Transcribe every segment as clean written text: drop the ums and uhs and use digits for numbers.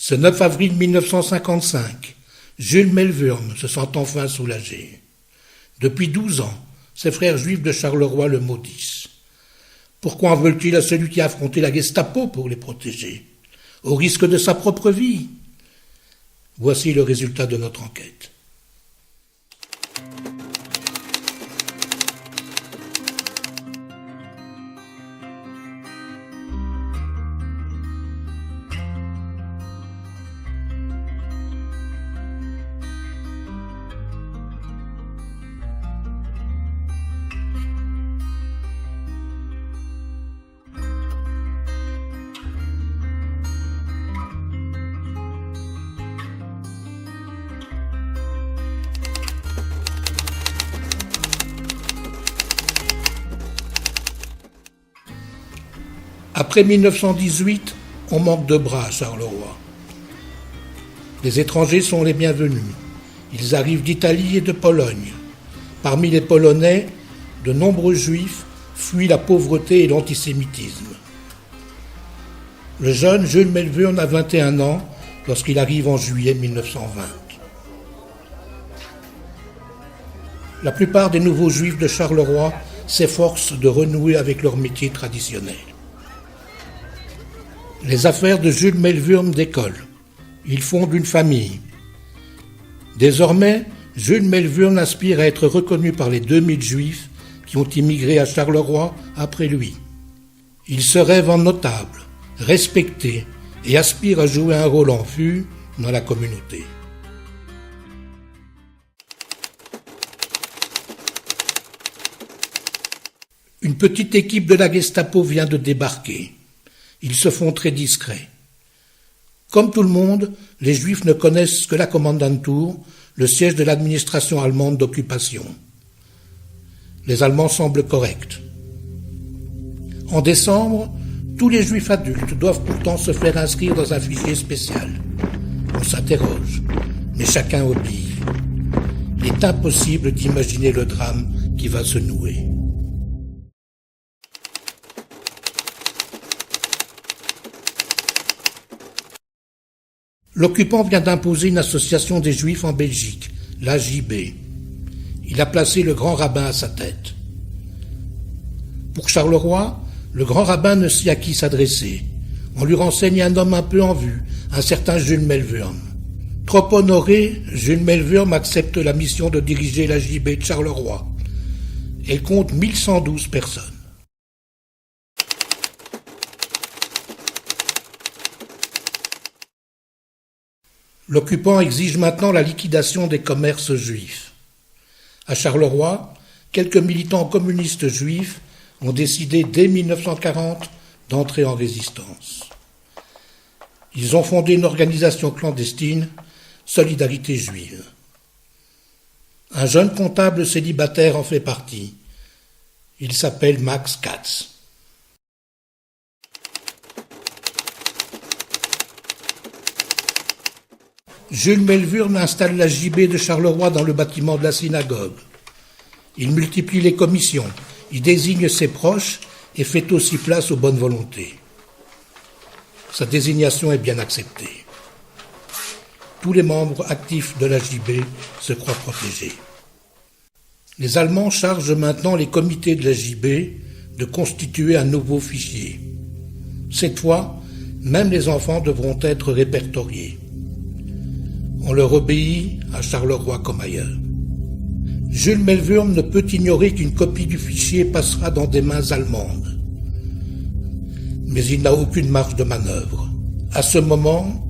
Ce 9 avril 1955, Jules Melvurme se sent enfin soulagé. Depuis 12 ans, ses frères juifs de Charleroi le maudissent. Pourquoi en veulent-ils à celui qui a affronté la Gestapo pour les protéger, au risque de sa propre vie? Voici le résultat de notre enquête. Après 1918, on manque de bras à Charleroi. Les étrangers sont les bienvenus. Ils arrivent d'Italie et de Pologne. Parmi les Polonais, de nombreux Juifs fuient la pauvreté et l'antisémitisme. Le jeune Jules Melvurme a 21 ans lorsqu'il arrive en juillet 1920. La plupart des nouveaux Juifs de Charleroi s'efforcent de renouer avec leur métier traditionnel. Les affaires de Jules Melvurme décollent. Il fonde une famille. Désormais, Jules Melvurme aspire à être reconnu par les 2000 Juifs qui ont immigré à Charleroi après lui. Il se rêve en notable, respecté et aspire à jouer un rôle en vue dans la communauté. Une petite équipe de la Gestapo vient de débarquer. Ils se font très discrets. Comme tout le monde, les Juifs ne connaissent que la Kommandantur, le siège de l'administration allemande d'occupation. Les Allemands semblent corrects. En décembre, tous les Juifs adultes doivent pourtant se faire inscrire dans un fichier spécial. On s'interroge, mais chacun obéit. Il est impossible d'imaginer le drame qui va se nouer. L'occupant vient d'imposer une association des Juifs en Belgique, l'AJB. Il a placé le grand rabbin à sa tête. Pour Charleroi, le grand rabbin ne sait à qui s'adresser. On lui renseigne un homme un peu en vue, un certain Jules Melvurme. Trop honoré, Jules Melvurme accepte la mission de diriger l'AJB de Charleroi. Elle compte 1112 personnes. L'occupant exige maintenant la liquidation des commerces juifs. À Charleroi, quelques militants communistes juifs ont décidé dès 1940 d'entrer en résistance. Ils ont fondé une organisation clandestine, Solidarité juive. Un jeune comptable célibataire en fait partie. Il s'appelle Max Katz. Jules Melvurme installe la JB de Charleroi dans le bâtiment de la synagogue. Il multiplie les commissions, il désigne ses proches et fait aussi place aux bonnes volontés. Sa désignation est bien acceptée. Tous les membres actifs de la JB se croient protégés. Les Allemands chargent maintenant les comités de la JB de constituer un nouveau fichier. Cette fois, même les enfants devront être répertoriés. On leur obéit à Charleroi comme ailleurs. Jules Melvurme ne peut ignorer qu'une copie du fichier passera dans des mains allemandes. Mais il n'a aucune marge de manœuvre. À ce moment,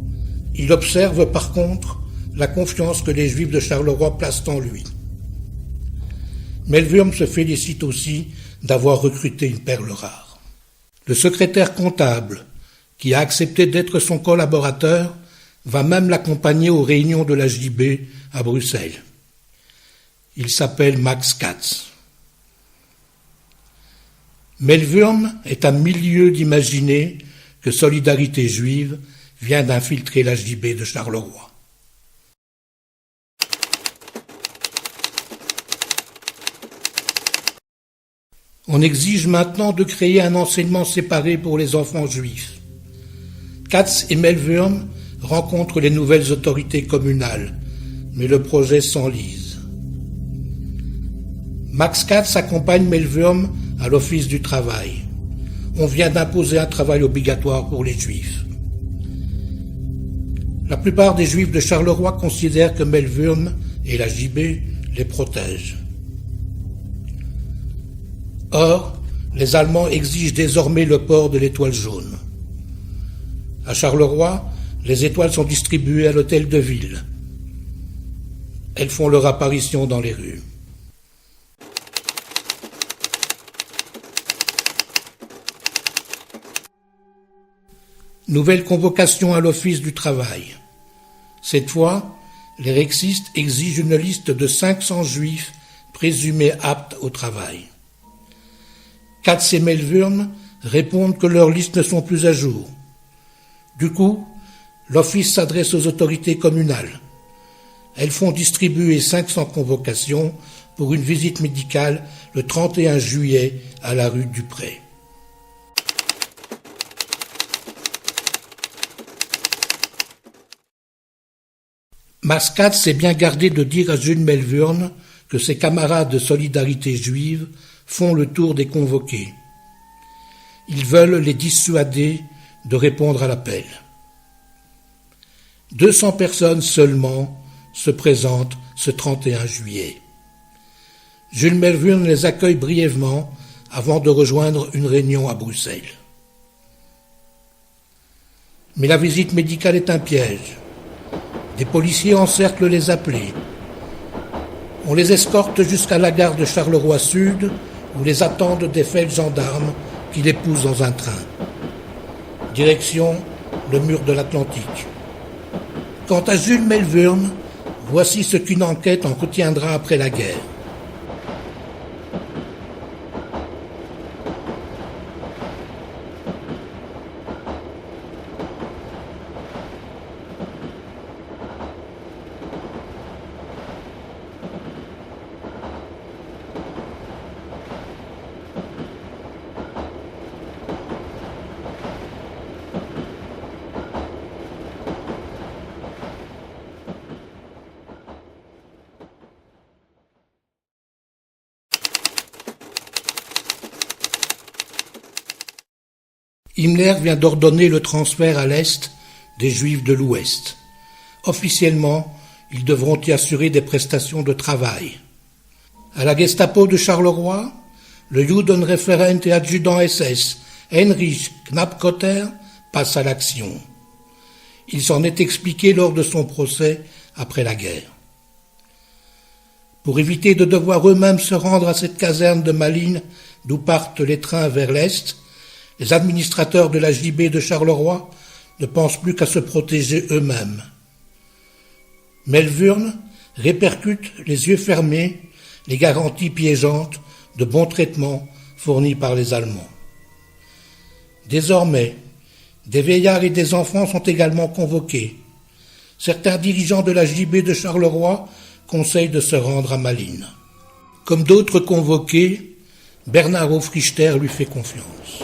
il observe par contre la confiance que les Juifs de Charleroi placent en lui. Melvurme se félicite aussi d'avoir recruté une perle rare. Le secrétaire comptable, qui a accepté d'être son collaborateur, va même l'accompagner aux réunions de la JB à Bruxelles. Il s'appelle Max Katz. Melvurme est à 1000 lieues d'imaginer que Solidarité juive vient d'infiltrer la JB de Charleroi. On exige maintenant de créer un enseignement séparé pour les enfants juifs. Katz et Melvurme rencontre les nouvelles autorités communales, mais le projet s'enlise. Max Katz accompagne Melvurm à l'Office du travail. On vient d'imposer un travail obligatoire pour les Juifs. La plupart des Juifs de Charleroi considèrent que Melvurm et la JB les protègent. Or, les Allemands exigent désormais le port de l'étoile jaune. À Charleroi, les étoiles sont distribuées à l'hôtel de ville. Elles font leur apparition dans les rues. Nouvelle convocation à l'Office du travail. Cette fois, les rexistes exigent une liste de 500 Juifs présumés aptes au travail. Katz et Melvurm répondent que leurs listes ne sont plus à jour. Du coup, l'Office s'adresse aux autorités communales. Elles font distribuer 500 convocations pour une visite médicale le 31 juillet à la rue Dupré. Max Katz s'est bien gardé de dire à Jules Melvurm que ses camarades de Solidarité juive font le tour des convoqués. Ils veulent les dissuader de répondre à l'appel. 200 personnes seulement se présentent ce 31 juillet. Jules Melvurm les accueille brièvement avant de rejoindre une réunion à Bruxelles. Mais la visite médicale est un piège. Des policiers encerclent les appelés. On les escorte jusqu'à la gare de Charleroi-Sud, où les attendent des faits gendarmes qui les poussent dans un train. Direction le mur de l'Atlantique. Quant à Jules Melvurm, voici ce qu'une enquête en retiendra après la guerre. Himmler vient d'ordonner le transfert à l'Est des Juifs de l'Ouest. Officiellement, ils devront y assurer des prestations de travail. À la Gestapo de Charleroi, le Judenreferent et adjudant SS Heinrich Knappkotter passe à l'action. Il s'en est expliqué lors de son procès après la guerre. Pour éviter de devoir eux-mêmes se rendre à cette caserne de Malines d'où partent les trains vers l'Est, les administrateurs de la JB de Charleroi ne pensent plus qu'à se protéger eux-mêmes. Melvurm répercute les yeux fermés les garanties piégeantes de bon traitement fournies par les Allemands. Désormais, des vieillards et des enfants sont également convoqués. Certains dirigeants de la JB de Charleroi conseillent de se rendre à Malines. Comme d'autres convoqués, Bernard Hofrichter lui fait confiance.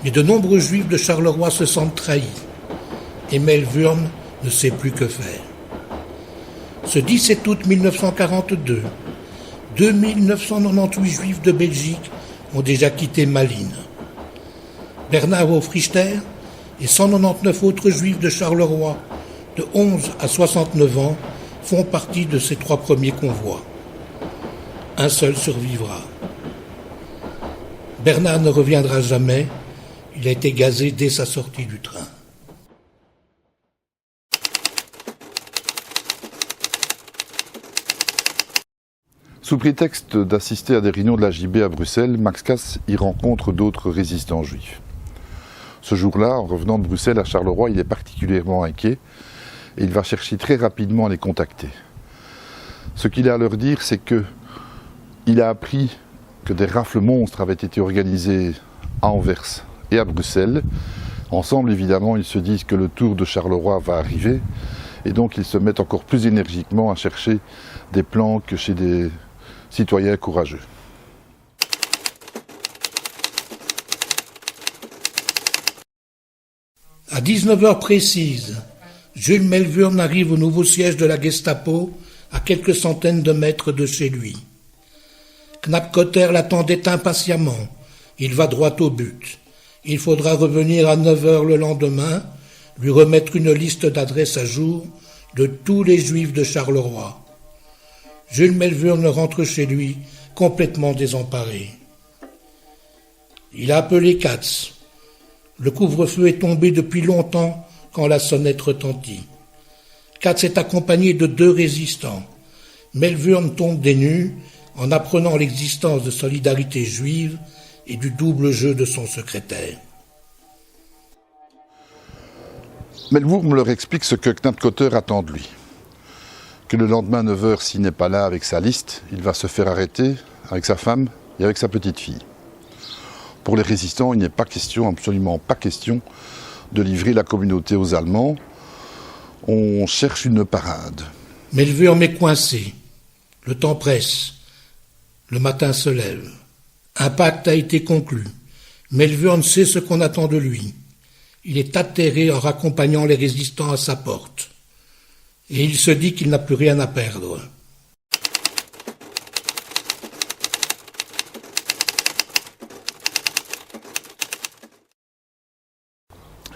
Mais de nombreux Juifs de Charleroi se sentent trahis et Melvurm ne sait plus que faire. Ce 17 août 1942, 2998 Juifs de Belgique ont déjà quitté Malines. Bernard Hofrichter et 199 autres Juifs de Charleroi de 11 à 69 ans font partie de ces 3 premiers convois. Un seul survivra. Bernard ne reviendra jamais. Il a été gazé dès sa sortie du train. Sous prétexte d'assister à des réunions de la JB à Bruxelles, Max Katz y rencontre d'autres résistants juifs. Ce jour-là, en revenant de Bruxelles à Charleroi, il est particulièrement inquiet et il va chercher très rapidement à les contacter. Ce qu'il a à leur dire, c'est qu'il a appris que des rafles monstres avaient été organisées à Anvers et à Bruxelles. Ensemble, évidemment, ils se disent que le tour de Charleroi va arriver et donc ils se mettent encore plus énergiquement à chercher des planques chez des citoyens courageux. À 19 heures précises, Jules Melvurn arrive au nouveau siège de la Gestapo, à quelques centaines de mètres de chez lui. Knapkotter l'attendait impatiemment. Il va droit au but. Il faudra revenir à 9 heures le lendemain, lui remettre une liste d'adresses à jour de tous les Juifs de Charleroi. Jules Melvurn rentre chez lui, complètement désemparé. Il a appelé Katz. Le couvre-feu est tombé depuis longtemps quand la sonnette retentit. Katz est accompagné de 2 résistants. Melvurn tombe des nues en apprenant l'existence de Solidarité juive et du double jeu de son secrétaire. Melvurn leur explique ce que Knapkotter attend de lui. Que le lendemain 9h, s'il n'est pas là avec sa liste, il va se faire arrêter avec sa femme et avec sa petite fille. Pour les résistants, il n'est pas question, absolument pas question, de livrer la communauté aux Allemands. On cherche une parade. Melvurn est coincé. Le temps presse. Le matin se lève. Un pacte a été conclu. Melvurn sait ce qu'on attend de lui. Il est atterré en raccompagnant les résistants à sa porte. Et il se dit qu'il n'a plus rien à perdre.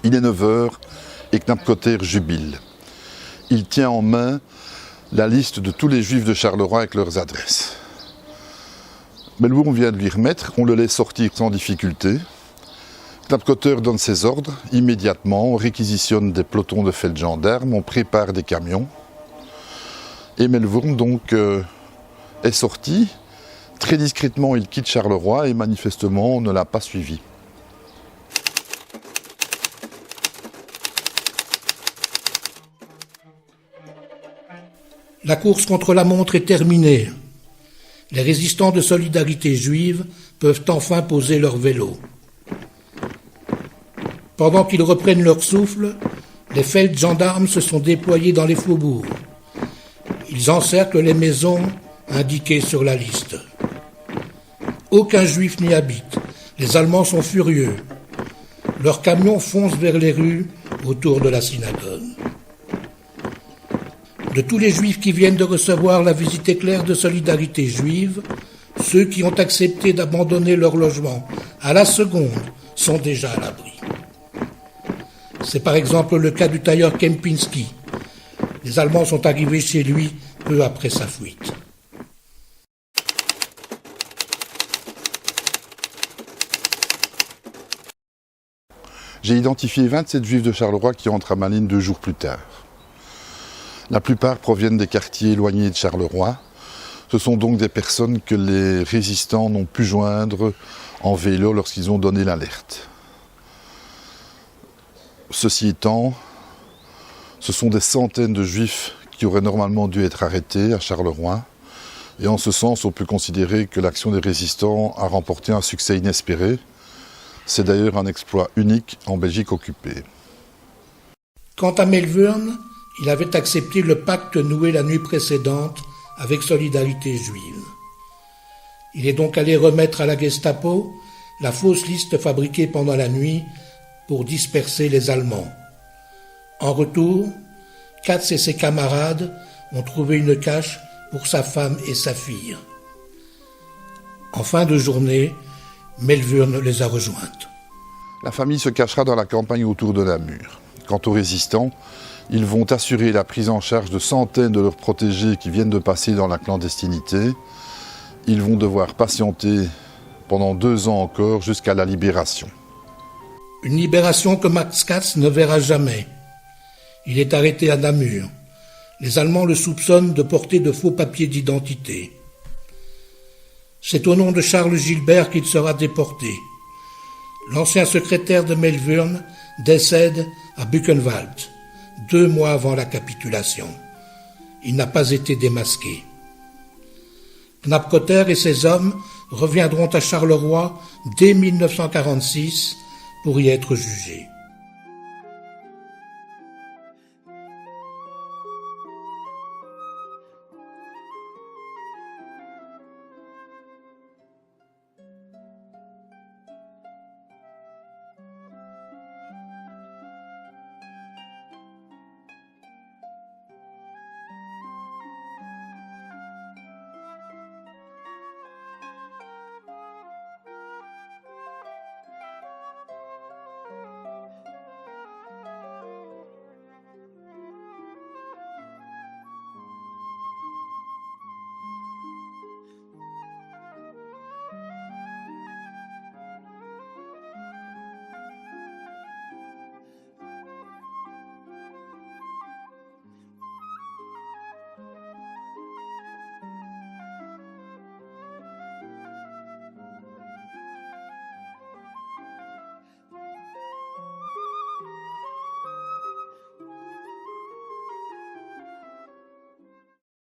Il est 9h et Knapkotter jubile. Il tient en main la liste de tous les Juifs de Charleroi avec leurs adresses. Melvurn vient de lui remettre, on le laisse sortir sans difficulté. Knapkotter donne ses ordres, immédiatement, on réquisitionne des pelotons de feldgendarmes, on prépare des camions. Et Melvurn donc est sorti. Très discrètement, il quitte Charleroi et manifestement, on ne l'a pas suivi. La course contre la montre est terminée. Les résistants de Solidarité juive peuvent enfin poser leur vélo. Pendant qu'ils reprennent leur souffle, les feldgendarmes se sont déployés dans les faubourgs. Ils encerclent les maisons indiquées sur la liste. Aucun juif n'y habite. Les Allemands sont furieux. Leurs camions foncent vers les rues autour de la synagogue. De tous les juifs qui viennent de recevoir la visite éclair de Solidarité juive, ceux qui ont accepté d'abandonner leur logement à la seconde sont déjà à l'abri. C'est par exemple le cas du tailleur Kempinski. Les Allemands sont arrivés chez lui peu après sa fuite. J'ai identifié 27 Juifs de Charleroi qui entrent à Malines 2 jours plus tard. La plupart proviennent des quartiers éloignés de Charleroi. Ce sont donc des personnes que les résistants n'ont pu joindre en vélo lorsqu'ils ont donné l'alerte. Ceci étant, ce sont des centaines de Juifs qui auraient normalement dû être arrêtés à Charleroi. Et en ce sens, on peut considérer que l'action des résistants a remporté un succès inespéré. C'est d'ailleurs un exploit unique en Belgique occupée. Quant à Melvurn, il avait accepté le pacte noué la nuit précédente avec Solidarité juive. Il est donc allé remettre à la Gestapo la fausse liste fabriquée pendant la nuit pour disperser les Allemands. En retour, Katz et ses camarades ont trouvé une cache pour sa femme et sa fille. En fin de journée, Melvurn les a rejointes. La famille se cachera dans la campagne autour de Namur. Quant aux résistants, ils vont assurer la prise en charge de centaines de leurs protégés qui viennent de passer dans la clandestinité. Ils vont devoir patienter pendant 2 ans encore jusqu'à la libération. Une libération que Max Katz ne verra jamais. Il est arrêté à Namur. Les Allemands le soupçonnent de porter de faux papiers d'identité. C'est au nom de Charles Gilbert qu'il sera déporté. L'ancien secrétaire de Melvurn décède à Buchenwald, 2 mois avant la capitulation. Il n'a pas été démasqué. Knapkotter et ses hommes reviendront à Charleroi dès 1946 pour y être jugés.